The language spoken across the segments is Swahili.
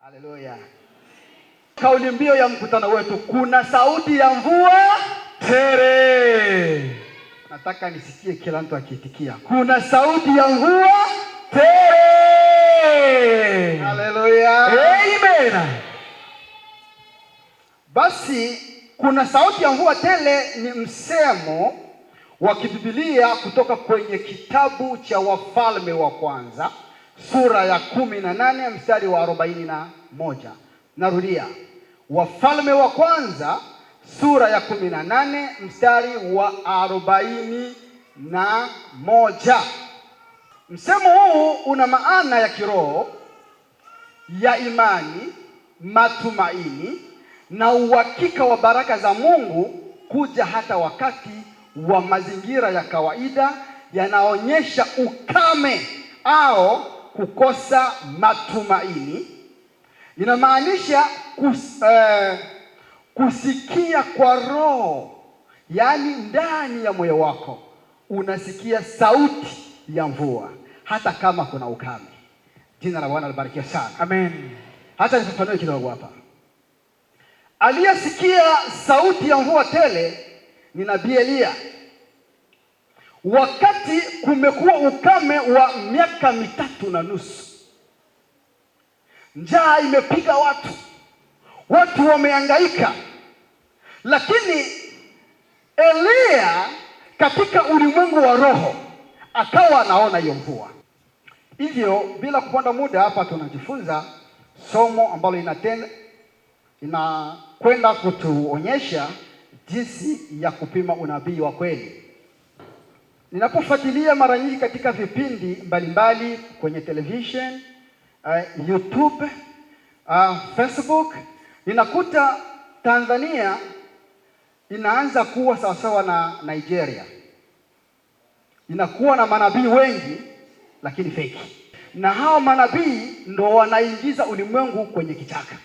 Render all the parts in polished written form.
Haleluya. Kauli mbiu ya mkutano wetu, kuna sauti ya mvua tele. Nataka nisikie kila mtu akiitikia, kuna sauti ya mvua tele. Haleluya. Amen. Basi kuna sauti ya mvua tele ni msemo wa kiBiblia kutoka kwenye kitabu cha Wafalme wa Kwanza sura ya 18 mstari wa 41. Narudia, Wafalme wa Kwanza sura ya 18 mstari wa 41. Msemo huu una maana ya kiroho ya imani, matumaini na uhakika wa baraka za Mungu kuja hata wakati wa mazingira ya kawaida yanaonyesha ukame au kukosa matumaini. Inamaanisha kusikia kwa roho, yaani ndani ya moyo wako unasikia sauti ya mvua hata kama kuna ukame. Jina la Bwana libarikiwe sana. Amen. Hata nifafanue kidogo hapa. Aliyesikia sauti ya mvua tele ni nabii Elia. Wakati kumekuwa ukame wa miaka 3.5, njaa imepiga watu wamehangaika, lakini Elia katika ulimwengu wa roho akawa anaona hiyo mvua. Hivyo bila kupanda muda, hapa tunajifunza somo ambalo inakwenda kutuonyesha jinsi ya kupima unabii wa kweli. Ninapofuatilia mara nyingi katika vipindi mbalimbali kwenye television, YouTube, Facebook, ninakuta Tanzania inaanza kuwa sawasawa na Nigeria. Inakuwa na manabii wengi lakini fake. Na hao manabii ndo wanaingiza ulimwengu kwenye kichaka,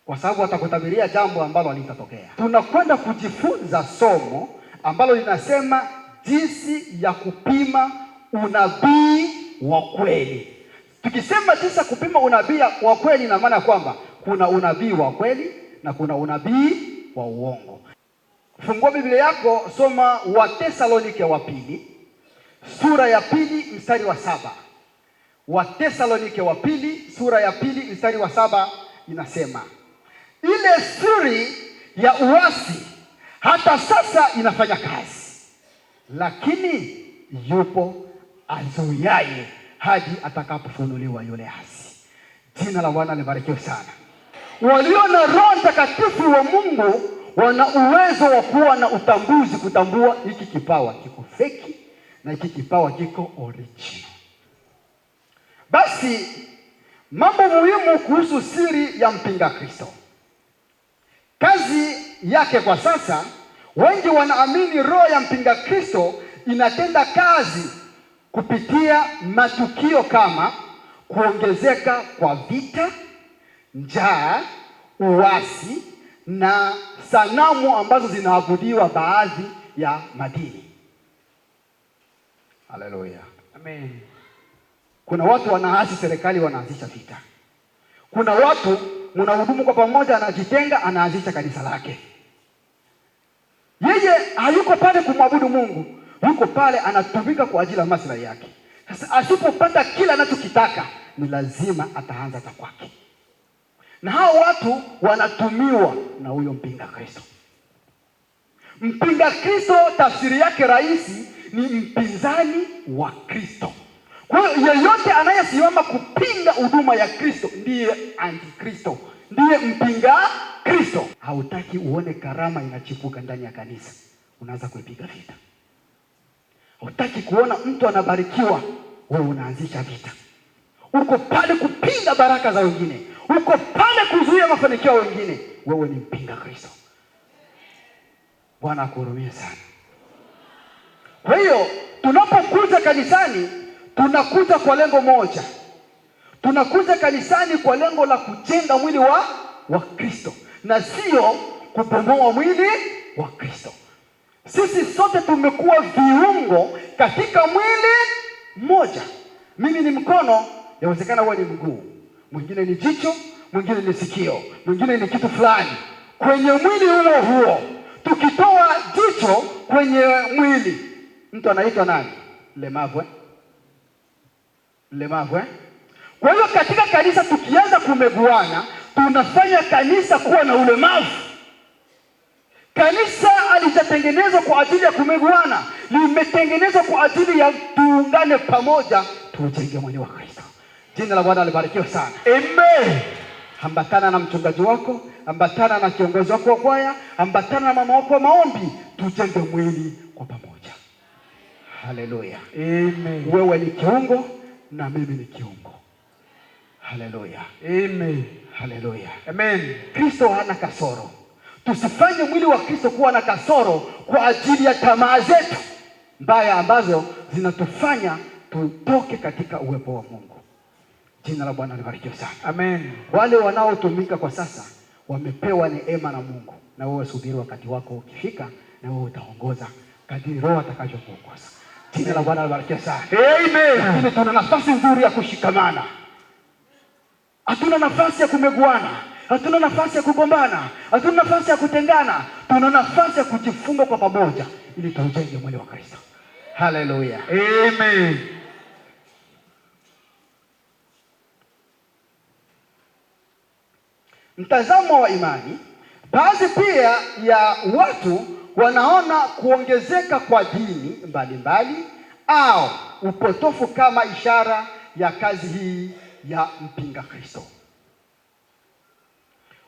kwa sababu watakutabiria jambo ambalo halitatokea. Tunakwenda kujifunza somo ambalo linasema jinsi ya kupima unabii wa kweli. Tukisema jinsi ya kupima unabii wa kweli, ina maana kwamba kuna unabii wa kweli na kuna unabii wa uongo. Fungua Biblia yako, soma Wathesalonike wa pili sura ya 2 mstari wa 7. Wathesalonike wa pili sura ya 2 mstari wa 7 inasema, ile siri ya uasi hata sasa inafanya kazi, lakini yupo azuiaye hadi atakapofunuliwa yule asi. Jina la Bwana libarikiwe sana. Walio na Roho Mtakatifu wa Mungu wana uwezo wa kuwa na utambuzi, kutambua hiki kipawa kiko feki na hiki kipawa kiko original. Basi mambo muhimu kuhusu siri ya mpinga Kristo. Kazi yake kwa sasa, wengi wanaamini roho ya mpinga Kristo inatenda kazi kupitia matukio kama kuongezeka kwa vita, njaa, uasi na sanamu ambazo zinaabudiwa baadhi ya madini. Haleluya. Amen. Kuna watu wanaasi serikali, wanaanzisha vita. Kuna watu mnahudumu kwa pamoja, anajitenga, anaanzisha kanisa lake. Yeye hayuko pale kumwabudu Mungu, yuko pale anatumika kwa ajili ya maslahi yake. Sasa asipopata kila anachokitaka, ni lazima ataanza ta kwake. Na hao watu wanatumiwa na huyo mpinga Kristo. Mpinga Kristo tafsiri yake rahisi ni mpinzani wa Kristo. Kwa hiyo yeyote anayesimama kupinga huduma ya Kristo ndiye antikristo, ndiye mpinga Kristo. Hautaki uone karama inachipuka ndani ya kanisa, unaanza kuipiga vita. Hautaki kuona mtu anabarikiwa, wewe unaanzisha vita. Uko pale kupinga baraka za wengine, uko pale kuzuia mafanikio ya wengine, wewe ni mpinga Kristo. Bwana akuhurumie sana. Kwa hiyo tunapokuja kanisani, tunakuja kwa lengo moja. Tunakuja kanisani kwa lengo la kujenga mwili wa Kristo, na sio kubomoa mwili wa Kristo. Sisi sote tumekuwa viungo katika mwili mmoja. Mimi ni mkono, yawezekana wewe ni mguu. mwingine ni jicho, mwingine ni sikio, mwingine ni kitu fulani. Kwenye mwili huo huo, tukitoa jicho kwenye mwili, mtu anaitwa nani? Mlemavu. Mlemavu. Kwa hiyo katika kanisa tukianza kumeguana, tunafanya kanisa kuwa na ulemavu. Kanisa halijatengenezwa kwa ajili ya kumeguana, limetengenezwa kwa ajili ya tuungane pamoja, tujenge mwili wa Kristo. Jina la Bwana libarikiwe sana. Amen. Ambatana na mchungaji wako, ambatana na kiongozi wako wa kwaya, ambatana na mama wako wa maombi, tujenge mwili kwa pamoja. Haleluya. Amen. Wewe ni kiungo na mimi ni kiungo. Haleluya. Amen. Haleluya. Amen. Kristo hana kasoro. Tusifanye mwili wa Kristo kuwa na kasoro kwa ajili ya tamaa zetu mbaya ambazo zinatufanya tutoke katika uwepo wa Mungu. Jina la Bwana libarikiwe sana. Amen. Wale wanaotumika kwa sasa wamepewa neema na Mungu, na wewe subiri wakati wako ukifika, na wewe utaongoza kadiri Roho atakavyokuongoza. Jina la Bwana libarikiwe sana. Amen. Lakini tuna nafasi nzuri ya kushikamana. Hatuna nafasi ya kumeguana, hatuna nafasi ya kugombana, hatuna nafasi ya kutengana. Tuna nafasi ya kujifunga kwa pamoja ili tuujenge mwili wa Kristo. Haleluya. Amen. Mtazamo wa imani. Baadhi pia ya watu wanaona kuongezeka kwa dini mbalimbali au upotofu kama ishara ya kazi hii ya mpinga Kristo.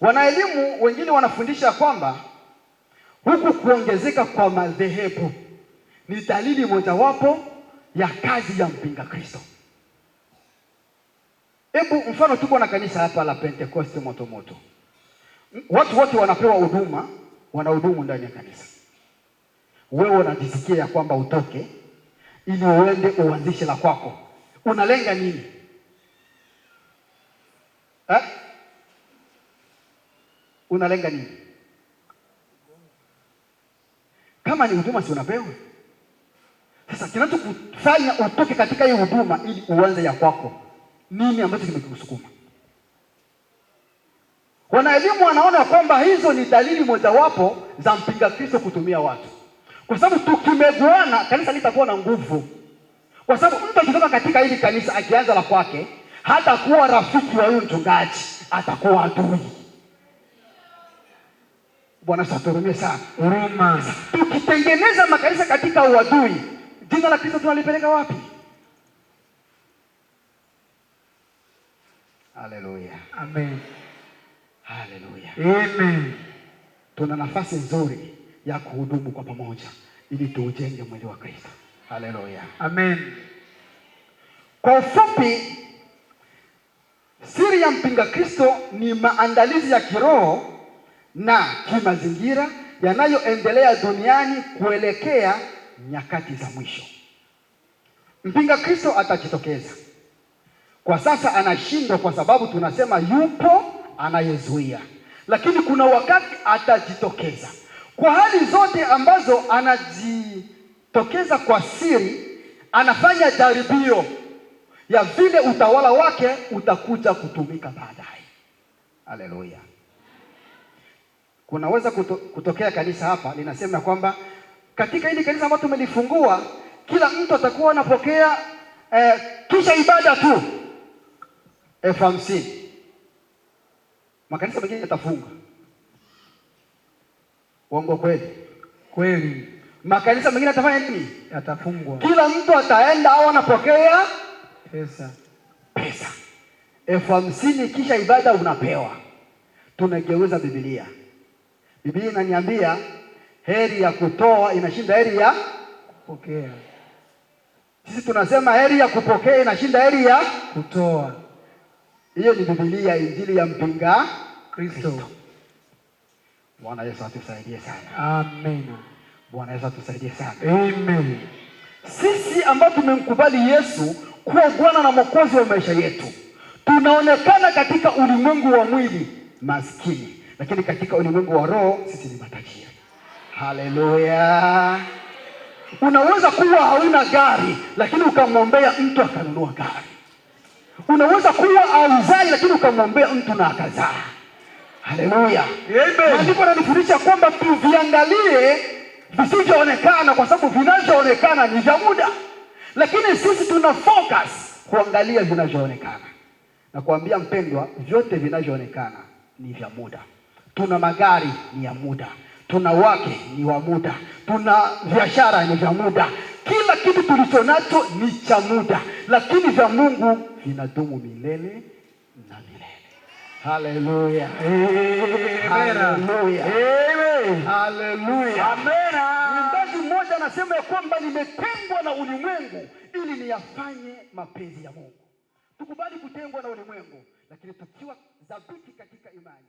Wanaelimu wengine wanafundisha kwamba huku kuongezeka kwa madhehebu ni dalili mojawapo ya kazi ya mpinga Kristo. Hebu mfano, tuko na kanisa hapa la Pentecoste Motomoto. Watu wote wanapewa huduma, wanahudumu ndani ya kanisa. Wewe unajisikia ya kwamba utoke ili uende uanzishe la kwako. Unalenga nini? Unalenga nini? Kama ni huduma si unapewa? Sasa kinachokufanya utoke katika hiyo huduma ili uanze ya kwako, nini ambacho kimekusukuma? Wanaelimu wanaona kwamba hizo ni dalili mojawapo za mpinga Kristo kutumia watu. Kwa sababu tukimeguana, kanisa litakuwa na nguvu. Kwa sababu mtu akitoka katika hili kanisa akianza la kwake, hata kuwa rafiki wa huyo mchungaji, atakuwa adui. Bwana saturumie sana. Huruma. Tukitengeneza makanisa katika uadui, jina la Kristo tunalipeleka wapi? Haleluya. Amen. Haleluya. Amen. Tuna nafasi nzuri ya kuhudumu kwa pamoja ili tuujenge mwili wa Kristo. Haleluya. Amen. Kwa ufupi, siri ya mpinga Kristo ni maandalizi ya kiroho na kimazingira yanayoendelea duniani kuelekea nyakati za mwisho. Mpinga Kristo atajitokeza. Kwa sasa anashindwa kwa sababu tunasema yupo anayezuia. Lakini kuna wakati atajitokeza. Kwa hali zote ambazo anajitokeza kwa siri, anafanya jaribio ya vile utawala wake utakuja kutumika baadaye. Haleluya. Kunaweza kutokea kanisa hapa linasema kwamba katika hili kanisa ambalo tumelifungua, kila mtu atakuwa anapokea kisha ibada tu 50,000. Makanisa mengine yatafunga. Uongo kweli? Kweli. Makanisa mengine yatafanya nini? Yatafungwa. Kila mtu ataenda au anapokea pesa. 50,000 kisha ibada unapewa. Tunageuza Biblia. Biblia inaniambia heri ya kutoa inashinda heri ya kupokea. Sisi tunasema heri ya kupokea inashinda heri ya kutoa. Hiyo ni Biblia, injili ya mpinga Kristo. Bwana Yesu atusaidie sana. Amen. Bwana Yesu atusaidie sana. Amen. Sisi ambao tumemkubali Yesu kuwa Bwana na Mwokozi wa maisha yetu, tunaonekana katika ulimwengu wa mwili maskini, lakini katika ulimwengu wa roho sisi ni matajiri. Haleluya. Unaweza kuwa hauna gari lakini ukamwombea mtu akanunua gari. Unaweza kuwa hauzai lakini ukamwombea mtu na akazaa. Haleluya. Amen. Maandiko yananifundisha kwamba tuviangalie visivyoonekana, kwa sababu vinavyoonekana ni vya muda, lakini sisi tuna focus kuangalia vinavyoonekana. Na kuambia mpendwa, vyote vinavyoonekana ni vya muda. Tuna magari ni ya muda, tuna wake ni wa muda, tuna biashara ni vya muda, kila kitu tulichonacho ni cha muda, lakini vya Mungu vinadumu milele na milele. Haleluya. Haleluya. Haleluya. Mwimbaji mmoja anasema ya kwamba nimetengwa na ulimwengu ili niyafanye mapenzi ya Mungu. Tukubali kutengwa na ulimwengu, lakini tukiwa dhabiti katika imani.